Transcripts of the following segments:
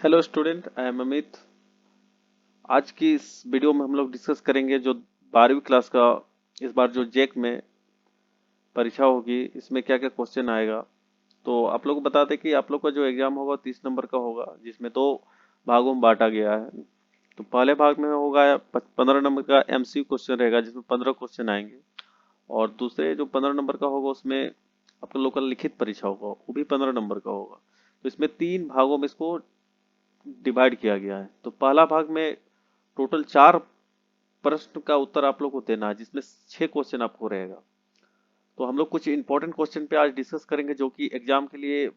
Hello student, I am Amit. आज की इस वीडियो में हम लोग डिस्कस करेंगे जो 12वीं क्लास का इस बार जो जेक में परीक्षा होगी, इसमें क्या क्या क्वेश्चन आएगा। तो आप लोग को बता दें कि आप लोग का जो एग्जाम होगा 30 नंबर का होगा, जिसमें दो भागों में बांटा गया है। तो पहले भाग में होगा 15 नंबर का एमसीक्यू क्वेश्चन रहेगा, जिसमें 15 क्वेश्चन आएंगे। और दूसरे जो 15 नंबर का होगा उसमें आप लोग का लिखित परीक्षा होगा, वो भी 15 नंबर का होगा। तो इसमें तीन भागों में इसको डिवाइड किया गया है। तो पहला भाग में टोटल 4 प्रश्न का उत्तर आप लोग को देना है, जिसमें 6 क्वेश्चन आपको रहेगा। तो हम लोग कुछ इंपॉर्टेंट क्वेश्चन पे आज डिस्कस करेंगे, जो कि एग्जाम के लिए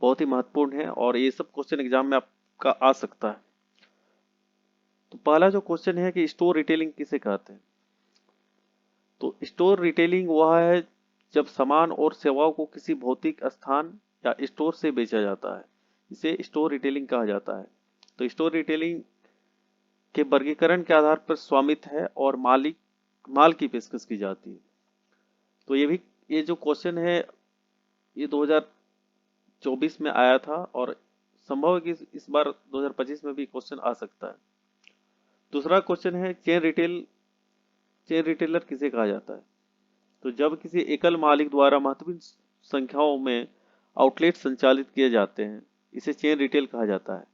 बहुत ही महत्वपूर्ण है और ये सब क्वेश्चन एग्जाम में आपका आ सकता है। तो पहला जो क्वेश्चन है कि स्टोर रिटेलिंग किसे कहते हैं। तो स्टोर रिटेलिंग वह है जब सामान और सेवाओं को किसी भौतिक स्थान या स्टोर से बेचा जाता है, इसे स्टोर रिटेलिंग कहा जाता है। तो स्टोर रिटेलिंग के वर्गीकरण के आधार पर स्वामित्व है और माल की पेशकश की जाती है। तो ये जो क्वेश्चन है, ये 2024 में आया था और संभव है कि इस बार 2025 में भी क्वेश्चन आ सकता है। दूसरा क्वेश्चन है चेन रिटेलर किसे कहा जाता है। तो जब किसी एकल मालिक द्वारा महत्वपूर्ण संख्याओं में आउटलेट संचालित किए जाते हैं, इसे चेन रिटेल कहा जाता है।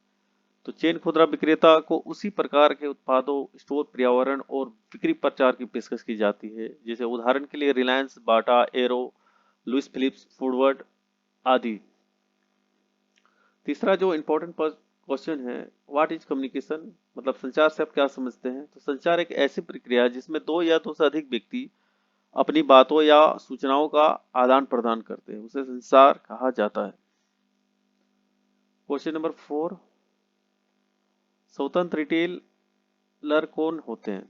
तो चेन खुदरा विक्रेता को उसी प्रकार के उत्पादों, स्टोर पर्यावरण और बिक्री प्रचार की पेशकश की जाती है, जैसे उदाहरण के लिए रिलायंस, बाटा, एरो, लुइस फिलिप्स, फूडवर्ड आदि। तीसरा जो इम्पोर्टेंट क्वेश्चन है, व्हाट इज कम्युनिकेशन, मतलब संचार से आप क्या समझते हैं। तो संचार एक ऐसी प्रक्रिया है जिसमें दो या दो से अधिक व्यक्ति अपनी बातों या सूचनाओं का आदान प्रदान करते हैं, उसे संचार कहा जाता है। क्वेश्चन नंबर 4, स्वतंत्र रिटेलर कौन होते हैं।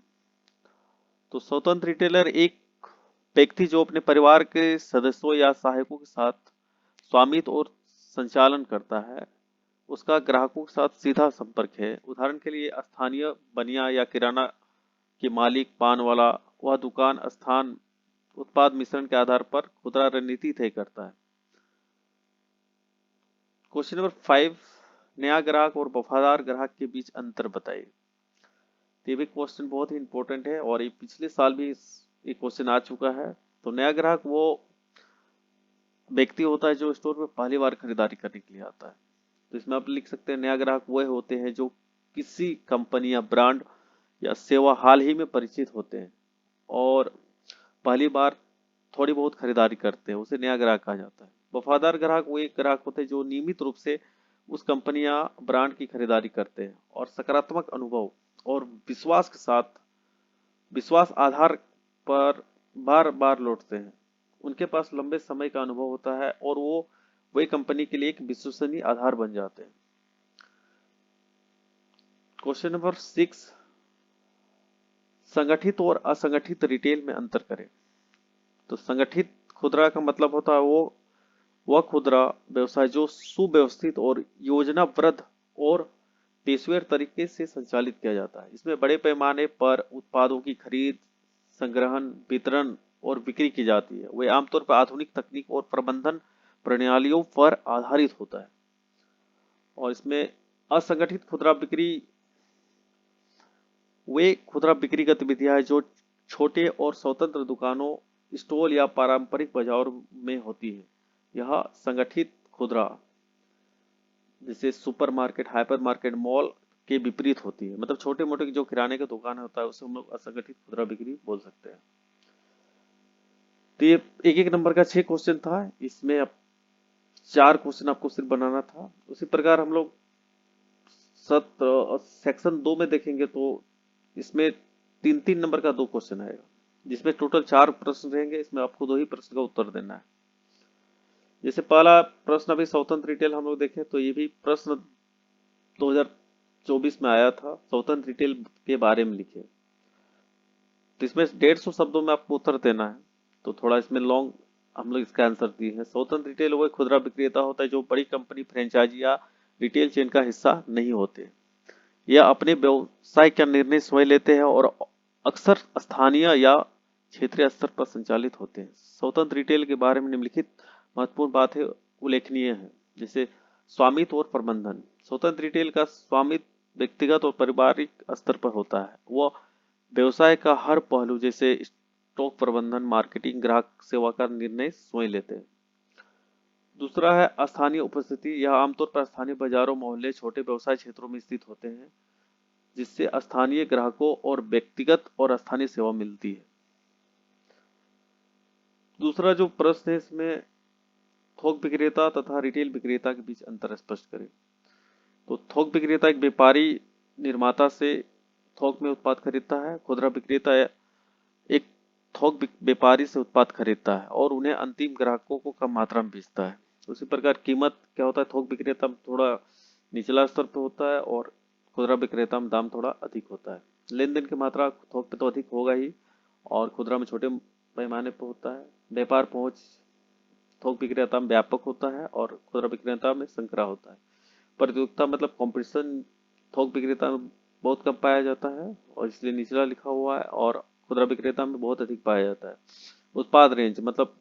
तो स्वतंत्र रिटेलर एक व्यक्ति जो अपने परिवार के सदस्यों या सहायकों के साथ स्वामित्व और संचालन करता है, उसका ग्राहकों के साथ सीधा संपर्क है। उदाहरण के लिए स्थानीय बनिया या किराना के मालिक, पान वाला, वह दुकान स्थान उत्पाद मिश्रण के आधार पर खुदरा रणनीति तय करता है। क्वेश्चन नंबर 5, नया ग्राहक और वफादार ग्राहक के बीच अंतर बताइए। ये भी क्वेश्चन बहुत ही इंपॉर्टेंट है और ये पिछले साल भी ये क्वेश्चन आ चुका है। तो नया ग्राहक वो व्यक्ति होता है जो स्टोर में पहली बार खरीदारी करने के लिए आता है। तो इसमें आप लिख सकते हैं, नया ग्राहक वह होते हैं जो किसी कंपनी या ब्रांड या सेवा हाल ही में परिचित होते हैं और पहली बार थोड़ी बहुत खरीदारी करते हैं, उसे नया ग्राहक कहा जाता है। वफादार ग्राहक वो एक ग्राहक होते हैं जो नियमित रूप से उस कंपनी या ब्रांड की खरीदारी करते हैं और सकारात्मक अनुभव और विश्वास के साथ विश्वास आधार पर बार बार लौटते हैं। उनके पास लंबे समय का अनुभव होता है और वो वही कंपनी के लिए एक विश्वसनीय आधार बन जाते हैं। क्वेश्चन नंबर 6, संगठित और असंगठित रिटेल में अंतर करें। तो संगठित खुदरा का मतलब होता है वह खुदरा व्यवसाय जो सुव्यवस्थित और योजनाबद्ध और पेशेवर तरीके से संचालित किया जाता है। इसमें बड़े पैमाने पर उत्पादों की खरीद, संग्रहण, वितरण और बिक्री की जाती है। वे आमतौर पर आधुनिक तकनीक और प्रबंधन प्रणालियों पर आधारित होता है। और इसमें असंगठित खुदरा बिक्री वे खुदरा बिक्री गतिविधियां हैं जो छोटे और स्वतंत्र दुकानों, स्टॉल या पारंपरिक बाजारों में होती है। यह संगठित खुदरा जैसे सुपरमार्केट, हाइपर मार्केट, मॉल के विपरीत होती है। मतलब छोटे मोटे जो किराने का दुकान होता है उसे हम लोग असंगठित खुदरा बिक्री बोल सकते हैं। तो ये एक एक नंबर का 6 क्वेश्चन था, इसमें अब 4 क्वेश्चन आपको सिर्फ बनाना था। उसी प्रकार हम लोग सेक्शन 2 में देखेंगे तो इसमें 3-3 नंबर का 2 क्वेश्चन आएगा, जिसमें टोटल 4 प्रश्न रहेंगे। इसमें आपको 2 ही प्रश्न का उत्तर देना है। जैसे पहला प्रश्न अभी स्वतंत्र रिटेल हम लोग देखें तो ये भी प्रश्न 2024 में आया था, स्वतंत्र रिटेल के बारे में लिखे। तो इसमें 150 शब्दों में आपको उत्तर देना है, तो थोड़ा इसमें लॉन्ग हम लोग इसका आंसर दिए हैं। स्वतंत्र रिटेल वह खुदरा विक्रेता होता है जो बड़ी कंपनी, फ्रेंचाइजी या रिटेल चेन का हिस्सा नहीं होते। यह अपने व्यवसाय का निर्णय स्वयं लेते हैं और अक्सर स्थानीय या क्षेत्रीय स्तर पर संचालित होते हैं। स्वतंत्र रिटेल के बारे में निम्नलिखित महत्वपूर्ण बातें उल्लेखनीय है। जैसे स्वामित्व और प्रबंधन। स्वतंत्र रिटेल का स्वामित्व व्यक्तिगत और पारिवारिक स्तर पर होता है। वह व्यवसाय का हर पहलू जैसे स्टॉक प्रबंधन, मार्केटिंग, ग्राहक सेवा का निर्णय स्वयं लेते हैं। दूसरा है स्थानीय उपस्थिति। यह आमतौर पर स्थानीय बाजारों, मोहल्ले, छोटे व्यवसाय क्षेत्रों में स्थित होते हैं, जिससे स्थानीय ग्राहकों और व्यक्तिगत और स्थानीय सेवा मिलती है। दूसरा जो प्रश्न है इसमें, थोक विक्रेता तथा रिटेल विक्रेता के बीच अंतर स्पष्ट करें। तो थोक विक्रेता एक व्यापारी निर्माता से थोक में उत्पाद खरीदता है। खुदरा विक्रेता एक थोक व्यापारी से उत्पाद खरीदता है और उन्हें अंतिम ग्राहकों को कम मात्रा में बेचता है। उसी प्रकार कीमत क्या होता है, थोक विक्रेता में थोड़ा निचला स्तर पर होता है और खुदरा विक्रेता में दाम थोड़ा अधिक होता है। लेन देन की मात्रा थोक पे तो अधिक होगा ही और खुदरा में छोटे पैमाने पर होता है। व्यापार पहुंच थोक विक्रेता में व्यापक होता है और खुदरा विक्रेता में संकरा होता है। प्रतियोगिता मतलब कंपटीशन थोक विक्रेता में बहुत कम पाया जाता है और इसलिए निचला लिखा हुआ है, और खुदरा विक्रेता में बहुत अधिक पाया जाता है। उत्पाद रेंज मतलब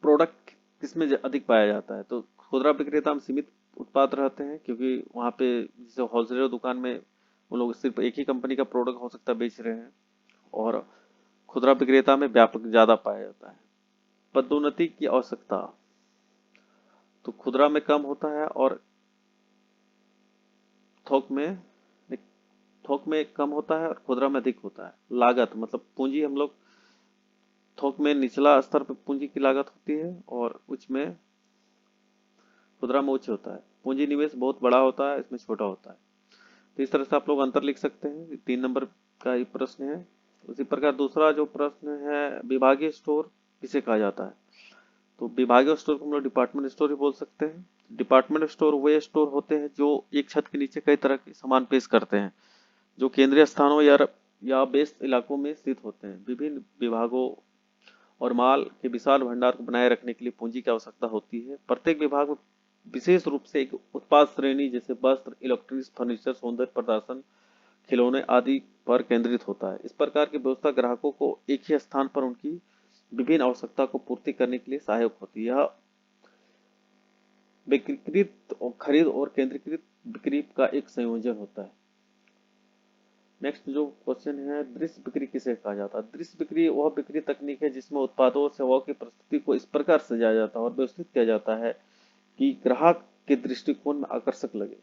प्रोडक्ट किसमें अधिक पाया जाता है, तो खुदरा विक्रेता में सीमित उत्पाद रहते हैं, क्योंकि वहाँ पे जैसे होलसेलर दुकान में वो लोग सिर्फ एक ही कंपनी का प्रोडक्ट हो सकता है बेच रहे हैं, और खुदरा विक्रेता में व्यापक ज्यादा पाया जाता है। पदोन्नति की आवश्यकता तो खुदरा में कम होता है और थोक में कम होता है और खुदरा में अधिक होता है। लागत मतलब पूंजी, हम लोग थोक में निचला स्तर पर पूंजी की लागत होती है और उच्च में खुदरा में उच्च होता है। पूंजी निवेश बहुत बड़ा होता है, इसमें छोटा होता है। तो इस तरह से आप लोग अंतर लिख सकते हैं। 3 नंबर का ये प्रश्न है। उसी प्रकार दूसरा जो प्रश्न है, विभागीय स्टोर किसे कहा जाता है, तो विभागीय स्टोर को हम लोग डिपार्टमेंट स्टोर ही बोल सकते हैं। डिपार्टमेंट स्टोर वे स्टोर होते हैं जो एक छत के नीचे कई तरह के सामान पेश करते हैं, जो केंद्रीय स्थानों या व्यस्त इलाकों में स्थित होते हैं। विभिन्न विभागों और माल के विशाल भंडार को बनाए रखने के लिए पूंजी की आवश्यकता होती है। प्रत्येक विभाग में विशेष रूप से एक उत्पाद श्रेणी जैसे वस्त्र, इलेक्ट्रॉनिक्स, फर्नीचर, सौंदर्य प्रदर्शन, खिलौने आदि पर केंद्रित होता है। इस प्रकार की व्यवस्था ग्राहकों को एक ही स्थान पर उनकी विभिन्न आवश्यकता को पूर्ति करने के लिए सहायक होती है। यह व्यक्तिकृत खरीद और केंद्रीकृत बिक्री का एक संयोजन होता है। नेक्स्ट जो क्वेश्चन है, दृश्य बिक्री किसे कहा जाता है। दृश्य बिक्री वह बिक्री तकनीक है जिसमें उत्पादों और सेवाओं की प्रस्तुति को इस प्रकार सजाया जाता है और व्यवस्थित किया जाता है कि ग्राहक के दृष्टिकोण में आकर्षक लगे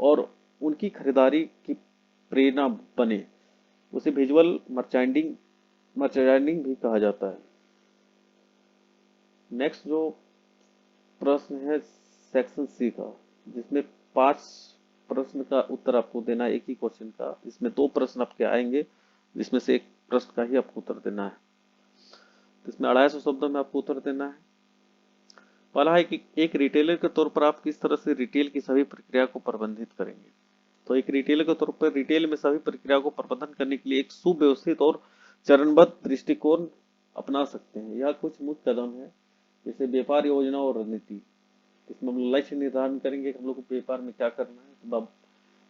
और उनकी खरीदारी की प्रेरणा बने। उसे विजुअल मर्चेंडाइजिंग भी कहा जाता है। नेक्स्ट जो प्रश्न है सेक्शन सी का, जिसमें 5 प्रश्न का उत्तर आपको देना है एक ही क्वेश्चन का। इसमें 2 प्रश्न आपके आएंगे, जिसमें से एक प्रश्न का ही आपको उत्तर देना है। तो इसमें 250 शब्दों में आपको उत्तर देना है। पहला है कि एक रिटेलर के तौर पर आप किस तरह से रिटेल की सभी प्रक्रिया को प्रबंधित करेंगे। तो एक रिटेलर के तौर पर रिटेल में सभी प्रक्रिया को प्रबंधन करने के लिए एक सुव्यवस्थित और चरणबद्ध दृष्टिकोण अपना सकते हैं। यह कुछ मुख्य कदम है, जैसे व्यापार योजना और रणनीति। इसमें हम लोग लक्ष्य निर्धारण करेंगे कि हम लोग को व्यापार में क्या करना है।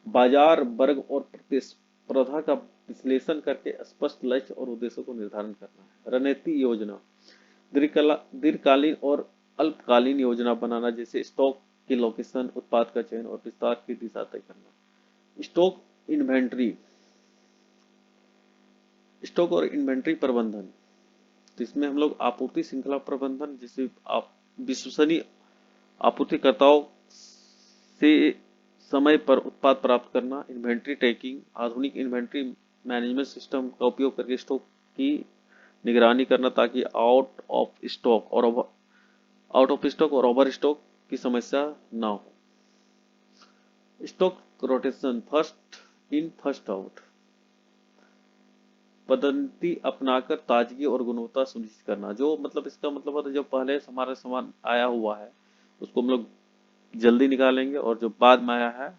बाजार वर्ग और प्रतिस्पर्धा का विश्लेषण करके स्पष्ट लक्ष्य और उद्देश्यों को निर्धारण करना है। रणनीति योजना दीर्घकालीन और अल्पकालीन योजना बनाना, जैसे स्टॉक की लोकेशन, उत्पाद का चयन और विस्तार की दिशा तय करना। स्टॉक और इन्वेंट्री प्रबंधन, तो इसमें हम लोग आपूर्ति श्रृंखला प्रबंधन, जैसे आप विश्वसनीय आपूर्तिकर्ताओं से समय पर उत्पाद प्राप्त करना। इन्वेंट्री ट्रैकिंग, आधुनिक इन्वेंट्री मैनेजमेंट सिस्टम का उपयोग करके स्टॉक की निगरानी करना, ताकि आउट ऑफ स्टॉक और ओवर स्टॉक की समस्या ना हो। Stock rotation, first in first out पद्धति अपनाकर ताजगी और गुणवत्ता सुनिश्चित करना। जो मतलब इसका मतलब होता है, जो पहले हमारा सामान आया हुआ है उसको हम लोग जल्दी निकालेंगे और जो बाद में आया है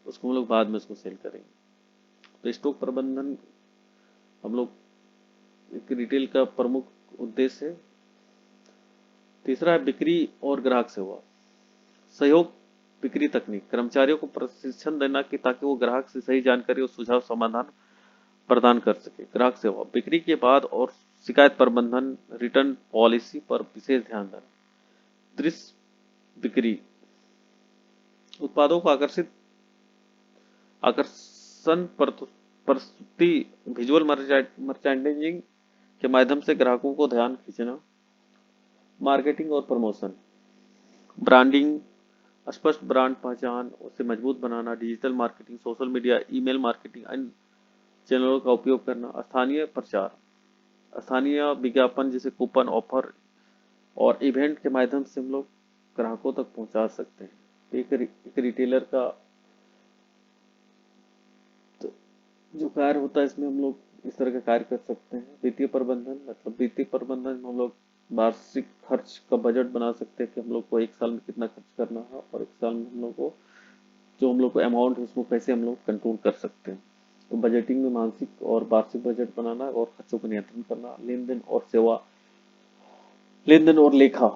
उसको हम लोग बाद में उसको सेल करेंगे। तो स्टॉक प्रबंधन हम लोग एक रिटेल का प्रमुख उद्देश्य है। तीसरा है बिक्री और ग्राहक सेवा सहयोग। बिक्री तकनीक, कर्मचारियों को प्रशिक्षण देना कि ताकि वो ग्राहक से सही जानकारी और सुझाव समाधान प्रदान कर सके। ग्राहक सेवा, बिक्री के बाद और शिकायत प्रबंधन, रिटर्न पॉलिसी पर विशेष ध्यान देना। दृश्य बिक्री, उत्पादों को आकर्षण प्रस्तुति, विजुअल मर्चेंडाइजिंग के माध्यम से ग्राहकों को ध्यान खींचना। मार्केटिंग और प्रमोशन, ब्रांडिंग, स्पष्ट ब्रांड पहचान, उसे मजबूत बनाना। Digital marketing, social media, email marketing, अन्य चैनलों का उपयोग करना। स्थानीय प्रचार, स्थानीय विज्ञापन जैसे कूपन, ऑफर और इवेंट के माध्यम से हम लोग ग्राहकों तक पहुंचा सकते हैं। एक रिटेलर का तो जो कार्य होता है, इसमें हम लोग इस तरह का कार्य कर सकते हैं। वित्तीय प्रबंधन, मतलब वित्तीय प्रबंधन में हम लोग वार्षिक खर्च का बजट बना सकते हैं कि हम लोग को एक साल में कितना खर्च करना है, और एक साल में हम लोग को जो हम लोग को अमाउंट है उसको कैसे हम लोग कंट्रोल कर सकते हैं। तो बजटिंग में मासिक और वार्षिक बजट बनाना और खर्चों पर नियंत्रण करना। लेन देन और लेखा,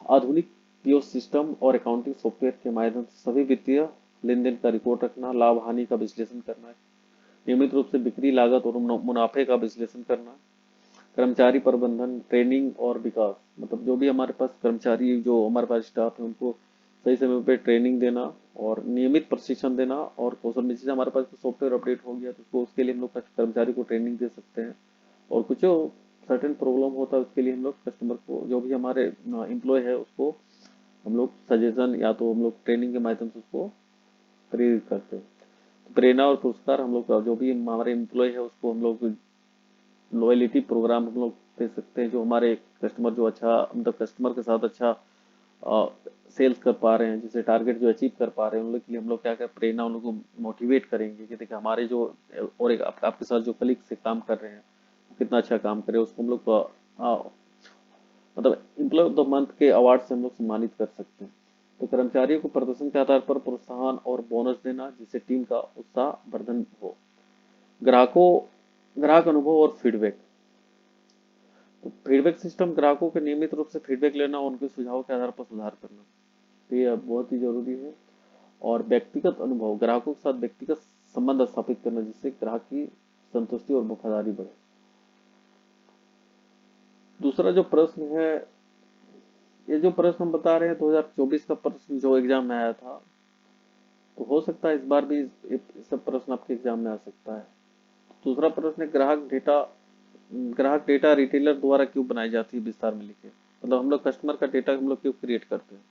आधुनिक पीओएस सिस्टम और अकाउंटिंग सॉफ्टवेयर के माध्यम से सभी वित्तीय लेन देन का रिकॉर्ड रखना। लाभ हानि का विश्लेषण करना, नियमित रूप से बिक्री, लागत और मुनाफे का विश्लेषण करना। कर्मचारी प्रबंधन, ट्रेनिंग और विकास, मतलब जो भी हमारे पास कर्मचारी, जो हमारे पास स्टाफ है, उनको सही समय पे ट्रेनिंग देना और नियमित प्रशिक्षण देना। और कौशल में जैसे हमारे पास सॉफ्टवेयर अपडेट हो गया तो उसको, उसके लिए हम लोग कर्मचारी को ट्रेनिंग दे सकते हैं। और कुछ जो सर्टेन प्रॉब्लम होता है उसके लिए हम लोग कस्टमर को, जो भी हमारे एम्प्लॉय है, उसको हम लोग सजेशन या तो हम लोग ट्रेनिंग के माध्यम से उसको प्रेरित करते हैं। प्रेरणा और पुरस्कार, हम लोग का जो भी हमारे एम्प्लॉय है उसको हम लोग लॉयलिटी प्रोग्राम हम लोग दे सकते हैं। जो हमारे कस्टमर जो अच्छा, मतलब कस्टमर के साथ अच्छा सेल्स कर पा रहे हैं, जिसे टारगेट जो अचीव कर पा रहे हैं, उन लोग के लिए हम लोग क्या क्या प्रेरणा, उन लोगों को मोटिवेट करेंगे कि देखिए हमारे जो और एक आपके साथ जो कलीग से काम कर रहे हैं कितना अच्छा काम करे, उसको हम लोग मतलब एम्प्लॉय ऑफ द मंथ के अवार्ड से हम लोग सम्मानित कर सकते हैं। तो कर्मचारियों को प्रदर्शन के आधार पर प्रोत्साहन और बोनस देना, जिससे टीम का उत्साह वर्धन हो। ग्राहक अनुभव और फीडबैक, तो फीडबैक सिस्टम, ग्राहकों के नियमित रूप से फीडबैक लेना और उनके सुझाव के आधार पर सुधार करना, तो ये बहुत ही जरूरी है। और व्यक्तिगत अनुभव, ग्राहकों के साथ व्यक्तिगत संबंध स्थापित करना, जिससे ग्राहक की संतुष्टि और वफादारी बढ़े। दूसरा जो प्रश्न है, ये जो प्रश्न हम बता रहे हैं 2024 का प्रश्न जो एग्जाम में आया था, तो हो सकता है इस बार भी सब प्रश्न आपके एग्जाम में आ सकता है। दूसरा प्रश्न है, ग्राहक डेटा रिटेलर द्वारा क्यों बनाई जाती है, विस्तार में लिखे। मतलब हम लोग कस्टमर का डेटा हम लोग क्यों क्रिएट करते हैं,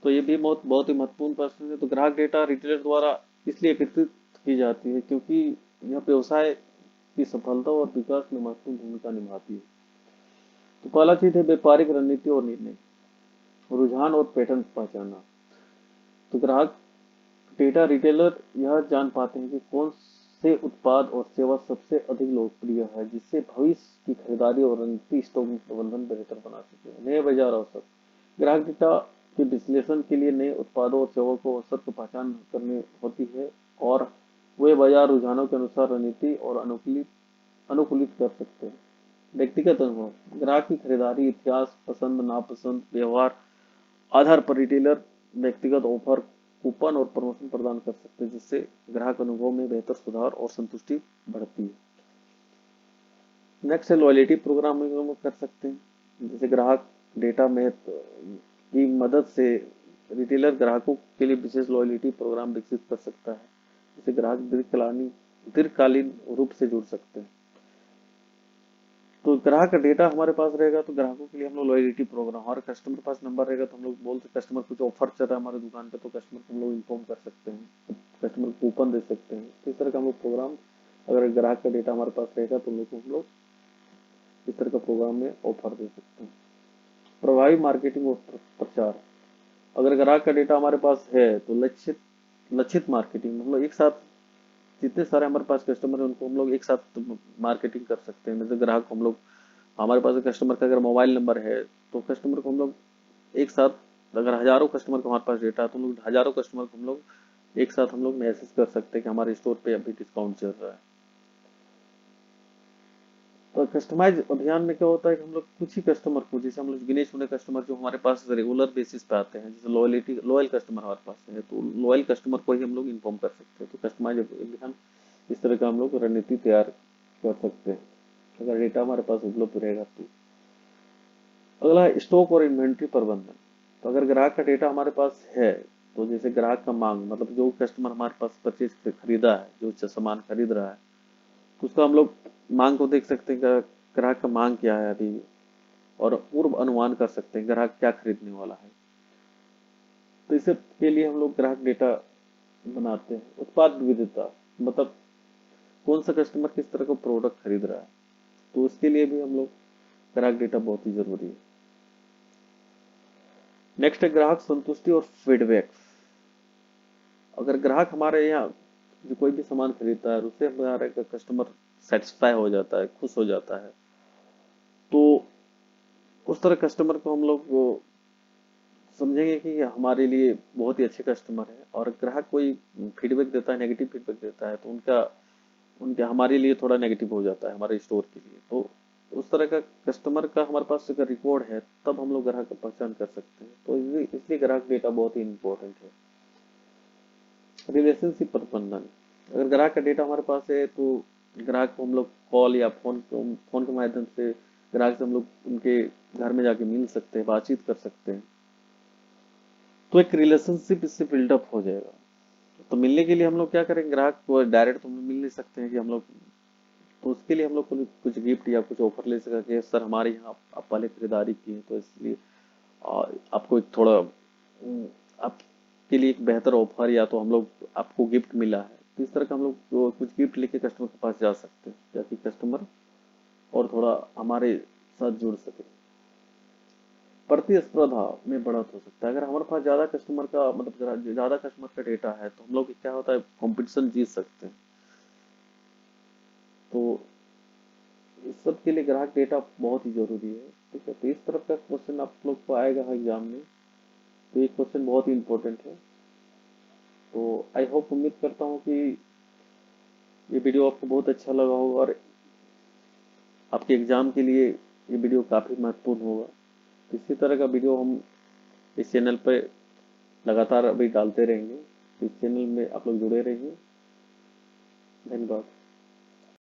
तो ये भी बहुत बहुत ही महत्वपूर्ण प्रश्न है। तो ग्राहक डेटा रिटेलर द्वारा इसलिए एकत्रित की जाती है क्योंकि यह व्यवसाय की सफलता और विकास में महत्वपूर्ण भूमिका निभाती है। तो पहला चीज है व्यापारिक रणनीति और निर्णय, रुझान और पैटर्न पहचानना। तो ग्राहक डेटा रिटेलर यह जान पाते हैं कि कौन से उत्पाद और सेवा सबसे अधिक लोकप्रिय है, जिससे भविष्य की खरीदारी और रणनीति स्टॉक प्रबंधन बेहतर बना सके। नए बाजार अवसर, ग्राहक डेटा के विश्लेषण के लिए नए उत्पादों और सेवाओं को अवसर की पहचान करनी होती है, और वे बाजार रुझानों के अनुसार रणनीति और अनुकूलित कर सकते हैं। व्यक्तिगत अनुभव, ग्राहक की खरीदारी इतिहास, पसंद नापसंद, व्यवहार आधार पर रिटेलर व्यक्तिगत ऑफर, कूपन और प्रमोशन प्रदान कर सकते हैं, जिससे ग्राहक अनुभव में बेहतर सुधार और संतुष्टि बढ़ती है। नेक्स्ट है लॉयल्टी प्रोग्राम में हम कर सकते हैं, जैसे ग्राहक डेटा में की मदद से रिटेलर ग्राहकों के लिए विशेष लॉयल्टी प्रोग्राम विकसित कर सकता है, जिससे ग्राहक दीर्घकालीन रूप से जुड़ सकते हैं। तो ग्राहक का डेटा हमारे पास रहेगा तो ग्राहकों के लिए हम लोग लॉयल्टी प्रोग्राम, हमारे कस्टमर के पास नंबर रहेगा तो हम लोग बोलते कस्टमर कुछ ऑफर चल रहा है हमारे दुकान पे, तो कस्टमर को हम लोग इन्फॉर्म कर सकते हैं, कस्टमर को कूपन दे सकते हैं। तो इस तरह का हम लोग प्रोग्राम, अगर ग्राहक का डेटा हमारे पास रहेगा तो हम लोग इस तरह का प्रोग्राम में ऑफर दे सकते हैं। प्रभावी मार्केटिंग और प्रचार, अगर ग्राहक का डेटा हमारे पास है तो लक्षित लक्षित मार्केटिंग, मतलब एक साथ जितने सारे हमारे पास कस्टमर है उनको हम लोग एक साथ मार्केटिंग कर सकते हैं। जैसे ग्राहक को हम लोग, हमारे पास कस्टमर का अगर मोबाइल नंबर है तो कस्टमर को हम लोग एक साथ, अगर हजारों कस्टमर का हमारे पास डेटा है तो हम लोग हजारों कस्टमर को हम लोग एक साथ हम लोग मैसेज कर सकते हैं कि हमारे स्टोर पे अभी डिस्काउंट चल रहा है। तो कस्टमाइज अभियान में क्या होता है कि हम लोग कुछ ही कस्टमर को, जैसे हम लोग गिने चुने कस्टमर जो हमारे पास रेगुलर बेसिस पे आते हैं, जैसे लॉयल कस्टमर हमारे पास है, तो लॉयल कस्टमर को ही हम लोग इन्फॉर्म कर सकते हैं। तो कस्टमाइज अभियान इस तरह का हम लोग रणनीति तैयार कर सकते हैं अगर डेटा हमारे पास उपलब्ध रहेगा तो। अगला है स्टॉक और इन्वेंट्री प्रबंधन। तो अगर ग्राहक का डेटा हमारे पास है, तो जैसे ग्राहक का मांग, मतलब जो कस्टमर हमारे पास परचेज खरीदा है, जो सामान खरीद रहा है, तो उसका हम लोग मांग को देख सकते हैं कि ग्राहक का मांग क्या है अभी, और पूर्व अनुमान कर सकते हैं ग्राहक क्या खरीदने वाला है। तो इसे के लिए हम लोग ग्राहक डेटा बनाते हैं। उत्पाद विविधता, मतलब कौन सा कस्टमर किस तरह का प्रोडक्ट खरीद रहा है, तो उसके लिए भी हम लोग ग्राहक डेटा बहुत ही जरूरी है। नेक्स्ट है ग्राहक संतुष्टि और फीडबैक। अगर ग्राहक हमारे यहाँ जो कोई भी सामान खरीदता है और उससे हमारे कस्टमर सेटिस्फाई हो जाता है, खुश हो जाता है, तो उस तरह कस्टमर को हम लोग वो समझेंगे कि ये हमारे लिए बहुत ही अच्छे कस्टमर है। और ग्राहक कोई फीडबैक देता है, नेगेटिव फीडबैक देता है, तो उनका उनके हमारे लिए थोड़ा नेगेटिव हो जाता है हमारे स्टोर के लिए। तो उस तरह का कस्टमर का हमारे पास अगर रिकॉर्ड है, तब हम लोग ग्राहक का पहचान कर सकते हैं। तो इसलिए ग्राहक डेटा बहुत ही इंपॉर्टेंट है। रिलेशनशिप प्रबंधन, अगर ग्राहक का डेटा हमारे पास है, तो ग्राहक को हम लोग कॉल या फोन के माध्यम से ग्राहक से हम लोग उनके घर में जाके मिल सकते हैं, बातचीत कर सकते हैं। तो एक रिलेशनशिप इससे बिल्डअप हो जाएगा। तो मिलने के लिए हम लोग क्या करेंगे, ग्राहक को डायरेक्ट तो हम लोग मिल नहीं सकते हैं कि हम लोग, तो उसके लिए हम लोग को कुछ गिफ्ट या कुछ ऑफर ले सके कि सर हमारे यहाँ आप पहले खरीदारी की है, तो इसलिए आपको एक थोड़ा आपके लिए एक बेहतर ऑफर, या तो हम लोग आपको गिफ्ट मिला है, तो इस तरह का हम लोग कुछ गिफ्ट लेके कस्टमर के पास जा सकते हैं, ताकि कस्टमर और थोड़ा हमारे साथ जुड़ सके। प्रतिस्पर्धा में बढ़त हो सकता है, अगर हमारे पास ज्यादा कस्टमर का, मतलब ज्यादा कस्टमर का डेटा है, तो हम लोग क्या होता है, कंपटीशन जीत सकते हैं। तो इस सब के लिए ग्राहक डेटा बहुत ही जरूरी है। ठीक है, तो इस तरह का क्वेश्चन आप लोग को आएगा एग्जाम में, तो ये क्वेश्चन बहुत ही इंपॉर्टेंट है। तो आई होप, उम्मीद करता हूँ कि ये वीडियो आपको बहुत अच्छा लगा होगा, और आपके एग्जाम के लिए ये वीडियो काफी महत्वपूर्ण होगा। तो इसी तरह का वीडियो हम इस चैनल पर लगातार अभी डालते रहेंगे। तो इस चैनल में आप लोग जुड़े रहिए। धन्यवाद।